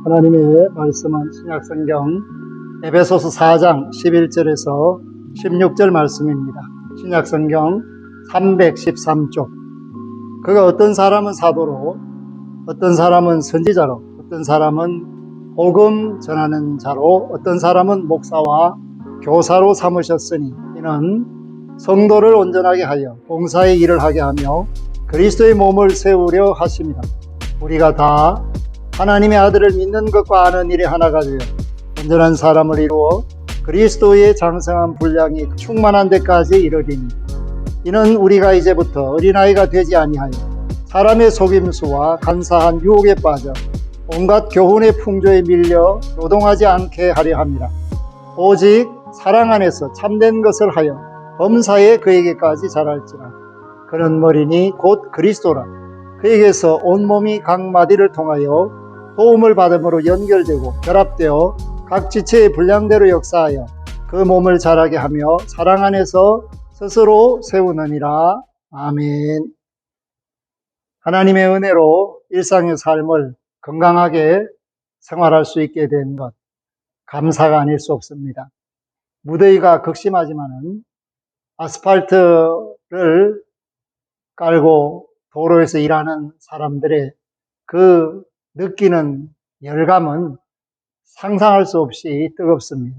하나님의 말씀은 신약성경 에베소서 4장 11절에서 16절 말씀입니다. 신약성경 313쪽. 그가 어떤 사람은 사도로, 어떤 사람은 선지자로, 어떤 사람은 복음 전하는 자로, 어떤 사람은 목사와 교사로 삼으셨으니 이는 성도를 온전하게 하여 봉사의 일을 하게 하며 그리스도의 몸을 세우려 하십니다. 우리가 다 하나님의 아들을 믿는 것과 아는 일에 하나가 되어 온전한 사람을 이루어 그리스도의 장성한 분량이 충만한 데까지 이르리니 이는 우리가 이제부터 어린아이가 되지 아니하여 사람의 속임수와 간사한 유혹에 빠져 온갖 교훈의 풍조에 밀려 요동하지 않게 하려 합니다. 오직 사랑 안에서 참된 것을 하여 범사에 그에게까지 자랄지라. 그는 머리니 곧 그리스도라. 그에게서 온몸이 각 마디를 통하여 도움을 받음으로 연결되고 결합되어 각 지체의 분량대로 역사하여 그 몸을 자라게 하며 사랑 안에서 스스로 세우느니라. 아멘. 하나님의 은혜로 일상의 삶을 건강하게 생활할 수 있게 된 것, 감사가 아닐 수 없습니다. 무더위가 극심하지만은 아스팔트를 깔고 도로에서 일하는 사람들의 그 느끼는 열감은 상상할 수 없이 뜨겁습니다.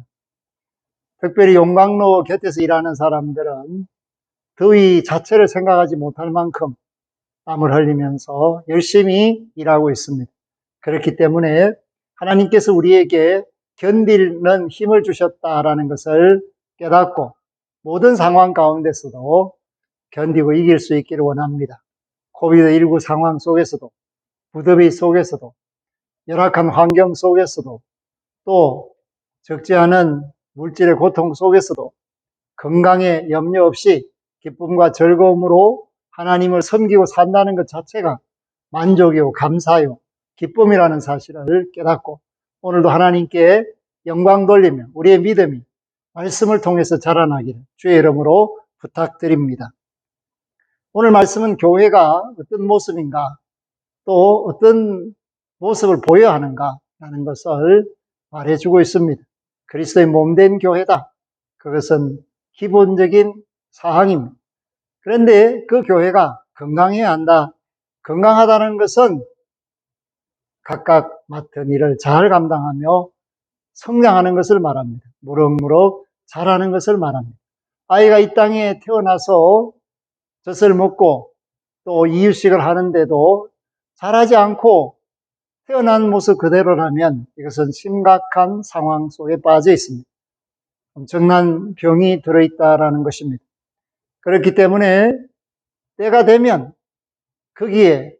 특별히 용광로 곁에서 일하는 사람들은 더위 자체를 생각하지 못할 만큼 땀을 흘리면서 열심히 일하고 있습니다. 그렇기 때문에 하나님께서 우리에게 견디는 힘을 주셨다라는 것을 깨닫고 모든 상황 가운데서도 견디고 이길 수 있기를 원합니다. 코비드19 상황 속에서도, 무더위 속에서도, 열악한 환경 속에서도, 또 적지 않은 물질의 고통 속에서도 건강에 염려 없이 기쁨과 즐거움으로 하나님을 섬기고 산다는 것 자체가 만족이요, 감사요, 기쁨이라는 사실을 깨닫고 오늘도 하나님께 영광 돌리며 우리의 믿음이 말씀을 통해서 자라나기를 주의 이름으로 부탁드립니다. 오늘 말씀은 교회가 어떤 모습인가, 또 어떤 모습을 보여야 하는가 라는 것을 말해주고 있습니다. 그리스도의 몸된 교회다. 그것은 기본적인 사항입니다. 그런데 그 교회가 건강해야 한다. 건강하다는 것은 각각 맡은 일을 잘 감당하며 성장하는 것을 말합니다. 무럭무럭 자라는 것을 말합니다. 아이가 이 땅에 태어나서 젖을 먹고 또 이유식을 하는데도 자라지 않고 태어난 모습 그대로라면 이것은 심각한 상황 속에 빠져 있습니다. 엄청난 병이 들어있다라는 것입니다. 그렇기 때문에 때가 되면 거기에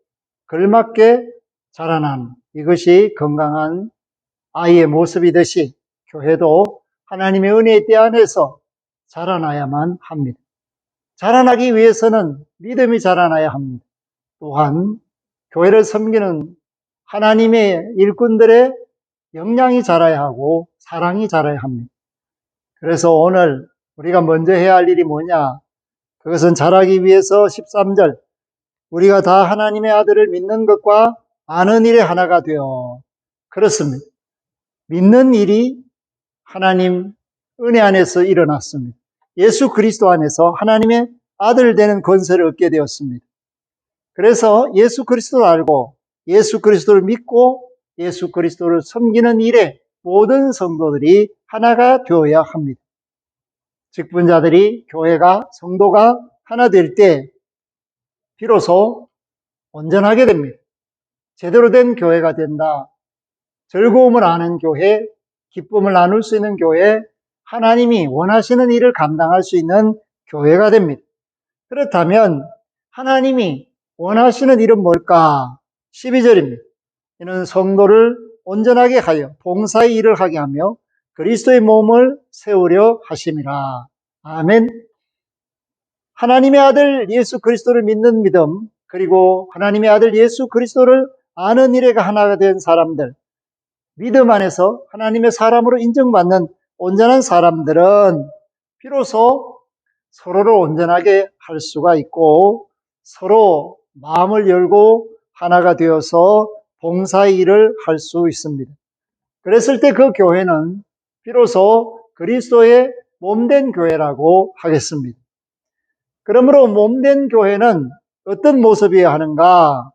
걸맞게 자라난 이것이 건강한 아이의 모습이듯이 교회도 하나님의 은혜의 때 안에서 자라나야만 합니다. 자라나기 위해서는 믿음이 자라나야 합니다. 또한 교회를 섬기는 하나님의 일꾼들의 역량이 자라야 하고 사랑이 자라야 합니다. 그래서 오늘 우리가 먼저 해야 할 일이 뭐냐? 그것은 자라기 위해서 13절 우리가 다 하나님의 아들을 믿는 것과 아는 일에 하나가 되어. 그렇습니다. 믿는 일이 하나님 은혜 안에서 일어났습니다. 예수 그리스도 안에서 하나님의 아들 되는 권세를 얻게 되었습니다. 그래서 예수 그리스도를 알고 예수 그리스도를 믿고 예수 그리스도를 섬기는 일에 모든 성도들이 하나가 되어야 합니다. 직분자들이 교회가 성도가 하나 될 때 비로소 온전하게 됩니다. 제대로 된 교회가 된다. 즐거움을 아는 교회, 기쁨을 나눌 수 있는 교회, 하나님이 원하시는 일을 감당할 수 있는 교회가 됩니다. 그렇다면 하나님이 원하시는 일은 뭘까? 12절입니다. 이는 성도를 온전하게 하여 봉사의 일을 하게 하며 그리스도의 몸을 세우려 하심이라. 아멘. 하나님의 아들 예수 그리스도를 믿는 믿음, 그리고 하나님의 아들 예수 그리스도를 아는 일에 하나가 된 사람들, 믿음 안에서 하나님의 사람으로 인정받는 온전한 사람들은 비로소 서로를 온전하게 할 수가 있고 서로 마음을 열고 하나가 되어서 봉사의 일을 할 수 있습니다. 그랬을 때 그 교회는 비로소 그리스도의 몸된 교회라고 하겠습니다. 그러므로 몸된 교회는 어떤 모습이어야 하는가?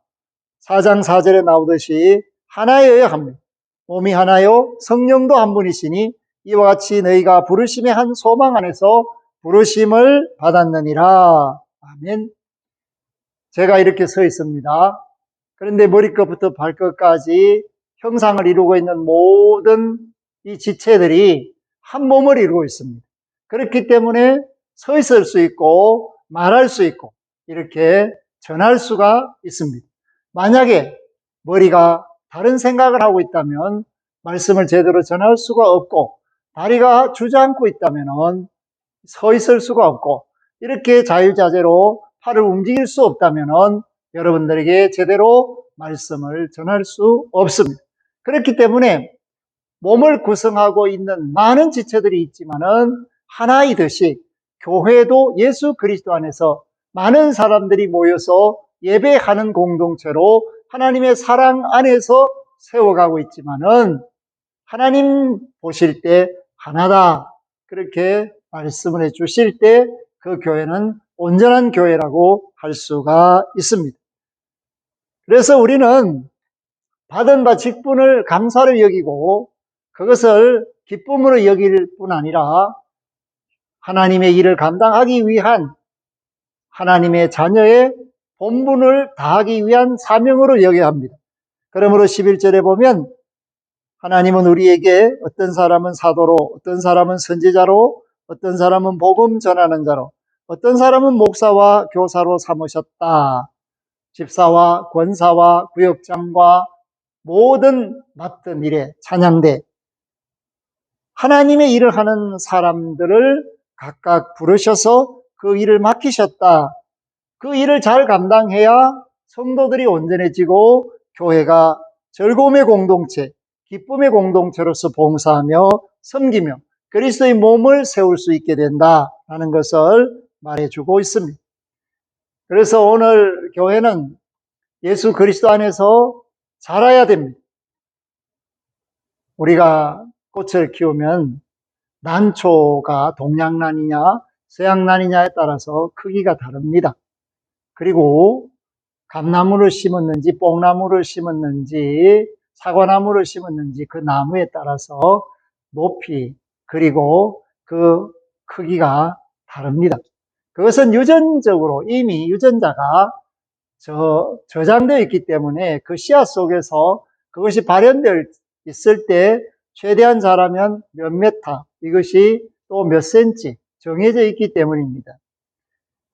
4장 4절에 나오듯이 하나여야 합니다. 몸이 하나요 성령도 한 분이시니 이와 같이 너희가 부르심의 한 소망 안에서 부르심을 받았느니라. 아멘. 제가 이렇게 서 있습니다. 그런데 머리끝부터 발끝까지 형상을 이루고 있는 모든 이 지체들이 한 몸을 이루고 있습니다. 그렇기 때문에 서 있을 수 있고 말할 수 있고 이렇게 전할 수가 있습니다. 만약에 머리가 다른 생각을 하고 있다면 말씀을 제대로 전할 수가 없고, 다리가 주저앉고 있다면 서 있을 수가 없고, 이렇게 자유자재로 팔을 움직일 수 없다면 여러분들에게 제대로 말씀을 전할 수 없습니다. 그렇기 때문에 몸을 구성하고 있는 많은 지체들이 있지만은 하나이듯이 교회도 예수 그리스도 안에서 많은 사람들이 모여서 예배하는 공동체로 하나님의 사랑 안에서 세워가고 있지만은 하나님 보실 때 하나다 그렇게 말씀을 해 주실 때 그 교회는 온전한 교회라고 할 수가 있습니다. 그래서 우리는 받은 바 직분을 감사로 여기고 그것을 기쁨으로 여길 뿐 아니라 하나님의 일을 감당하기 위한 하나님의 자녀의 본분을 다하기 위한 사명으로 여겨야 합니다. 그러므로 11절에 보면 하나님은 우리에게 어떤 사람은 사도로, 어떤 사람은 선지자로, 어떤 사람은 복음 전하는 자로, 어떤 사람은 목사와 교사로 삼으셨다. 집사와 권사와 구역장과 모든 맡은 일에 찬양대 하나님의 일을 하는 사람들을 각각 부르셔서 그 일을 맡기셨다. 그 일을 잘 감당해야 성도들이 온전해지고 교회가 즐거움의 공동체, 기쁨의 공동체로서 봉사하며 섬기며 그리스도의 몸을 세울 수 있게 된다라는 것을 말해주고 있습니다. 그래서 오늘 교회는 예수 그리스도 안에서 자라야 됩니다. 우리가 꽃을 키우면 난초가 동양난이냐 서양난이냐에 따라서 크기가 다릅니다. 그리고 감나무를 심었는지 뽕나무를 심었는지 사과나무를 심었는지 그 나무에 따라서 높이 그리고 그 크기가 다릅니다. 그것은 유전적으로 이미 유전자가 저장되어 있기 때문에 그 씨앗 속에서 그것이 발현되어 있을 때 최대한 자라면 몇 메타, 이것이 또 몇 센치 정해져 있기 때문입니다.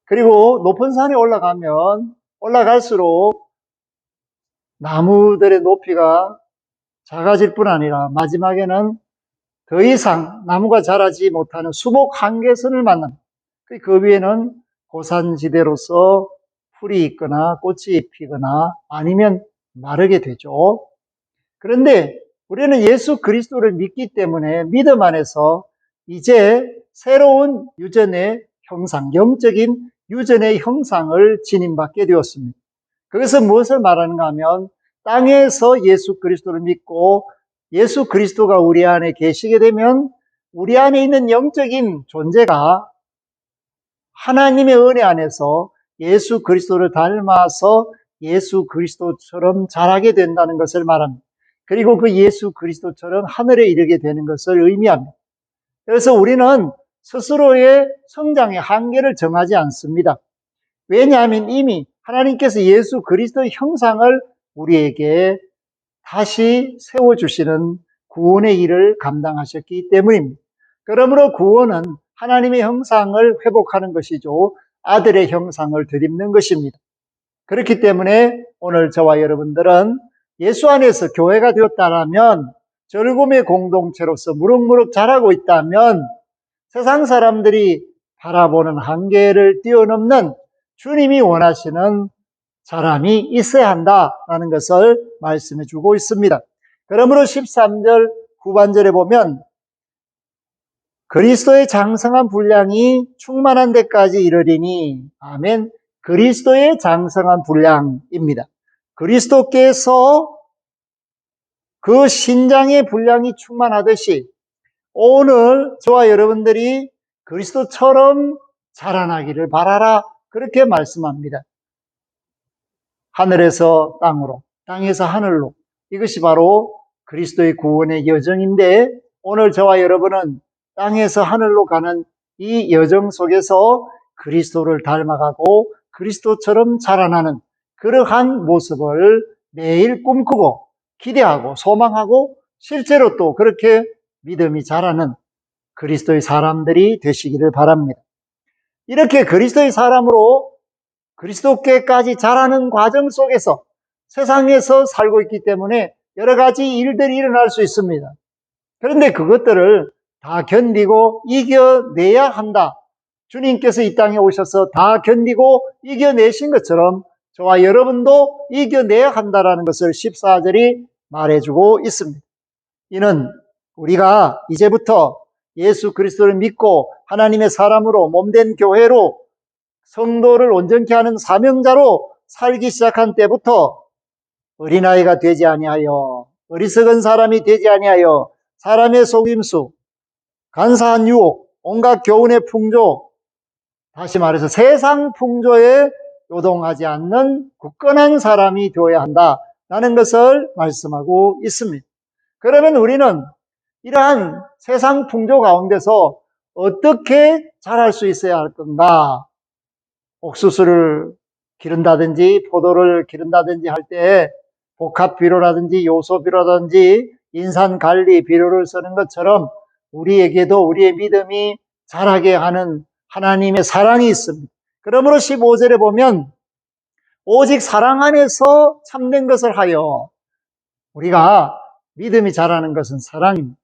그리고 높은 산에 올라가면 올라갈수록 나무들의 높이가 작아질 뿐 아니라 마지막에는 더 이상 나무가 자라지 못하는 수목 한계선을 만납니다. 그 위에는 고산지대로서 풀이 있거나 꽃이 피거나 아니면 마르게 되죠. 그런데 우리는 예수 그리스도를 믿기 때문에 믿음 안에서 이제 새로운 유전의 형상, 영적인 유전의 형상을 지님받게 되었습니다. 그것은 무엇을 말하는가 하면 땅에서 예수 그리스도를 믿고 예수 그리스도가 우리 안에 계시게 되면 우리 안에 있는 영적인 존재가 하나님의 은혜 안에서 예수 그리스도를 닮아서 예수 그리스도처럼 자라게 된다는 것을 말합니다. 그리고 그 예수 그리스도처럼 하늘에 이르게 되는 것을 의미합니다. 그래서 우리는 스스로의 성장의 한계를 정하지 않습니다. 왜냐하면 이미 하나님께서 예수 그리스도의 형상을 우리에게 다시 세워주시는 구원의 일을 감당하셨기 때문입니다. 그러므로 구원은 하나님의 형상을 회복하는 것이죠. 아들의 형상을 되짚는 것입니다. 그렇기 때문에 오늘 저와 여러분들은 예수 안에서 교회가 되었다면 즐거움의 공동체로서 무럭무럭 자라고 있다면 세상 사람들이 바라보는 한계를 뛰어넘는 주님이 원하시는 사람이 있어야 한다라는 것을 말씀해 주고 있습니다. 그러므로 13절 후반절에 보면 그리스도의 장성한 분량이 충만한 데까지 이르리니 아멘. 그리스도의 장성한 분량입니다. 그리스도께서 그 신장의 분량이 충만하듯이 오늘 저와 여러분들이 그리스도처럼 자라나기를 바라라, 그렇게 말씀합니다. 하늘에서 땅으로, 땅에서 하늘로, 이것이 바로 그리스도의 구원의 여정인데, 오늘 저와 여러분은 땅에서 하늘로 가는 이 여정 속에서 그리스도를 닮아가고 그리스도처럼 자라나는 그러한 모습을 매일 꿈꾸고 기대하고 소망하고 실제로 또 그렇게 믿음이 자라는 그리스도의 사람들이 되시기를 바랍니다. 이렇게 그리스도의 사람으로 그리스도께까지 자라는 과정 속에서 세상에서 살고 있기 때문에 여러 가지 일들이 일어날 수 있습니다. 그런데 그것들을 다 견디고 이겨내야 한다. 주님께서 이 땅에 오셔서 다 견디고 이겨내신 것처럼 저와 여러분도 이겨내야 한다는 것을 14절이 말해주고 있습니다. 이는 우리가 이제부터 예수 그리스도를 믿고 하나님의 사람으로 몸된 교회로 성도를 온전케 하는 사명자로 살기 시작한 때부터 어린아이가 되지 아니하여, 어리석은 사람이 되지 아니하여 사람의 속임수, 간사한 유혹, 온갖 교훈의 풍조, 다시 말해서 세상 풍조에 요동하지 않는 굳건한 사람이 되어야 한다라는 것을 말씀하고 있습니다. 그러면 우리는 이러한 세상 풍조 가운데서 어떻게 자랄 수 있어야 할 건가? 옥수수를 기른다든지 포도를 기른다든지 할 때 복합 비료라든지 요소 비료라든지 인산 관리 비료를 쓰는 것처럼 우리에게도 우리의 믿음이 자라게 하는 하나님의 사랑이 있습니다. 그러므로 15절에 보면 오직 사랑 안에서 참된 것을 하여, 우리가 믿음이 자라는 것은 사랑입니다.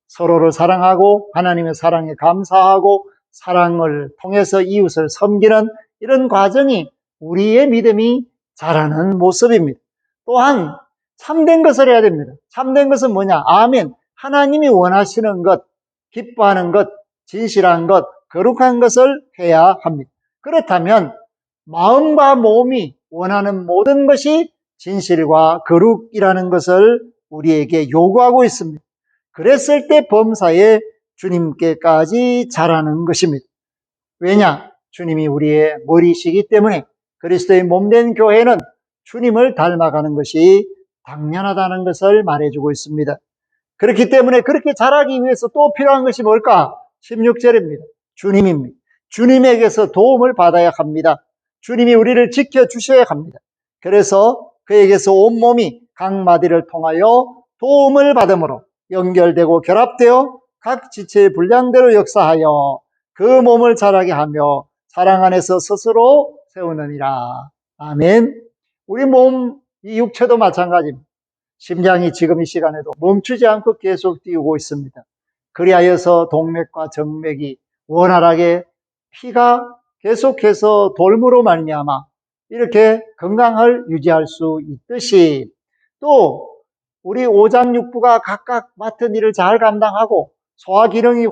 서로를 사랑하고 하나님의 사랑에 감사하고 사랑을 통해서 이웃을 섬기는 이런 과정이 우리의 믿음이 자라는 모습입니다. 또한 참된 것을 해야 됩니다. 참된 것은 뭐냐? 아멘. 하나님이 원하시는 것, 기뻐하는 것, 진실한 것, 거룩한 것을 해야 합니다. 그렇다면 마음과 몸이 원하는 모든 것이 진실과 거룩이라는 것을 우리에게 요구하고 있습니다. 그랬을 때 범사에 주님께까지 자라는 것입니다. 왜냐? 주님이 우리의 머리시기 때문에 그리스도의 몸된 교회는 주님을 닮아가는 것이 당연하다는 것을 말해주고 있습니다. 그렇기 때문에 그렇게 자라기 위해서 또 필요한 것이 뭘까? 16절입니다. 주님입니다. 주님에게서 도움을 받아야 합니다. 주님이 우리를 지켜주셔야 합니다. 그래서 그에게서 온몸이 각 마디를 통하여 도움을 받음으로 연결되고 결합되어 각 지체의 분량대로 역사하여 그 몸을 자라게 하며 사랑 안에서 스스로 세우느니라. 아멘. 우리 몸, 이 육체도 마찬가지입니다. 심장이 지금 이 시간에도 멈추지 않고 계속 뛰고 있습니다. 그리하여서 동맥과 정맥이 원활하게 피가 계속해서 돌므로 말미암아 이렇게 건강을 유지할 수 있듯이, 또 우리 오장육부가 각각 맡은 일을 잘 감당하고 소화 기능이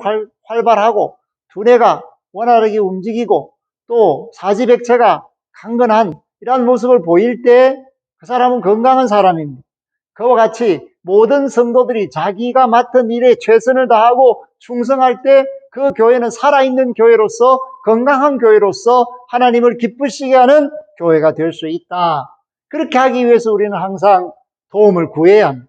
활발하고 두뇌가 원활하게 움직이고 또 사지백체가 강건한 이러한 모습을 보일 때 그 사람은 건강한 사람입니다. 그와 같이 모든 성도들이 자기가 맡은 일에 최선을 다하고 충성할 때 그 교회는 살아있는 교회로서, 건강한 교회로서 하나님을 기쁘시게 하는 교회가 될 수 있다. 그렇게 하기 위해서 우리는 항상 도움을 구해야 합니다.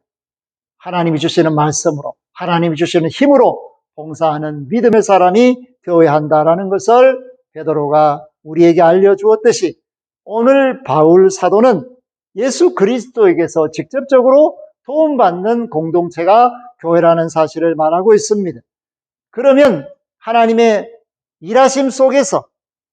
하나님이 주시는 말씀으로, 하나님이 주시는 힘으로 봉사하는 믿음의 사람이 되어야 한다라는 것을 베드로가 우리에게 알려주었듯이, 오늘 바울 사도는 예수 그리스도에게서 직접적으로 도움받는 공동체가 교회라는 사실을 말하고 있습니다. 그러면 하나님의 일하심 속에서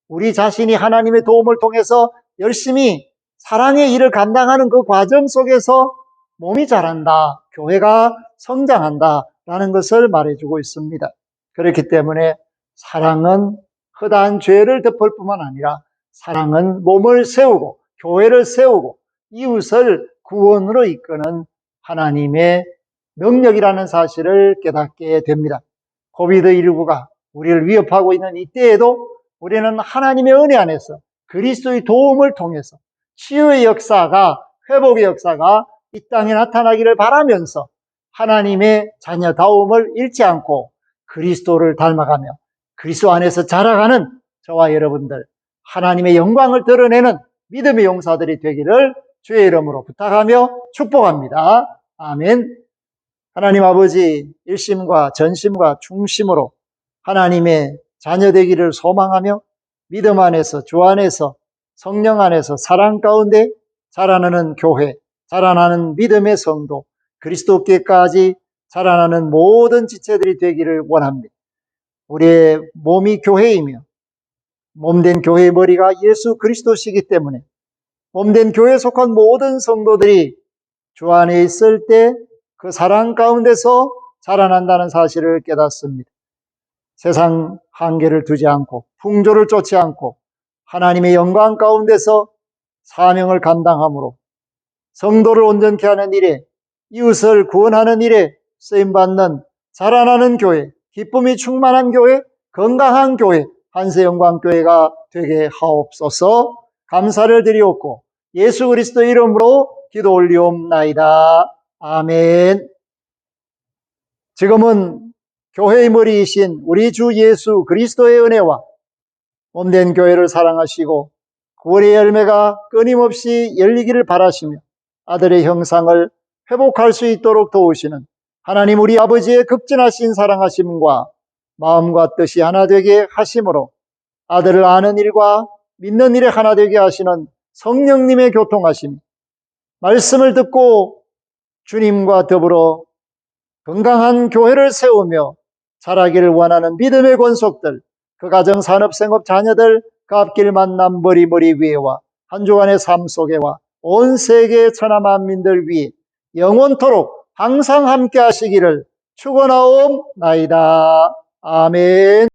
우리 자신이 하나님의 도움을 통해서 열심히 사랑의 일을 감당하는 그 과정 속에서 몸이 자란다, 교회가 성장한다 라는 것을 말해주고 있습니다. 그렇기 때문에 사랑은 허다한 죄를 덮을 뿐만 아니라 사랑은 몸을 세우고 교회를 세우고 이웃을 구원으로 이끄는 하나님의 능력이라는 사실을 깨닫게 됩니다. 코비드19가 우리를 위협하고 있는 이때에도 우리는 하나님의 은혜 안에서 그리스도의 도움을 통해서 치유의 역사가, 회복의 역사가 이 땅에 나타나기를 바라면서 하나님의 자녀다움을 잃지 않고 그리스도를 닮아가며 그리스도 안에서 자라가는 저와 여러분들, 하나님의 영광을 드러내는 믿음의 용사들이 되기를 주의 이름으로 부탁하며 축복합니다. 아멘. 하나님 아버지, 일심과 전심과 중심으로 하나님의 자녀 되기를 소망하며 믿음 안에서, 주 안에서, 성령 안에서 사랑 가운데 자라나는 교회, 자라나는 믿음의 성도, 그리스도께까지 자라나는 모든 지체들이 되기를 원합니다. 우리의 몸이 교회이며 몸된 교회의 머리가 예수 그리스도시기 때문에 몸된 교회에 속한 모든 성도들이 주 안에 있을 때 그 사랑 가운데서 자라난다는 사실을 깨닫습니다. 세상 한계를 두지 않고 풍조를 쫓지 않고 하나님의 영광 가운데서 사명을 감당함으로 성도를 온전케 하는 일에, 이웃을 구원하는 일에 쓰임받는 자라나는 교회, 기쁨이 충만한 교회, 건강한 교회, 한세영광교회가 되게 하옵소서. 감사를 드리옵고 예수 그리스도 이름으로 기도 올리옵나이다. 아멘. 지금은 교회의 머리이신 우리 주 예수 그리스도의 은혜와 몸된 교회를 사랑하시고 구원의 열매가 끊임없이 열리기를 바라시며 아들의 형상을 회복할 수 있도록 도우시는 하나님 우리 아버지의 극진하신 사랑하심과 마음과 뜻이 하나 되게 하심으로 아들을 아는 일과 믿는 일에 하나 되게 하시는 성령님의 교통하심, 말씀을 듣고 주님과 더불어 건강한 교회를 세우며 자라기를 원하는 믿음의 권속들, 그 가정, 산업, 생업, 자녀들, 그 앞길 만남 머리 위에와 한 주간의 삶 속에와 온 세계 천하 만민들 위에 영원토록 항상 함께 하시기를 축원하옵나이다. 아멘.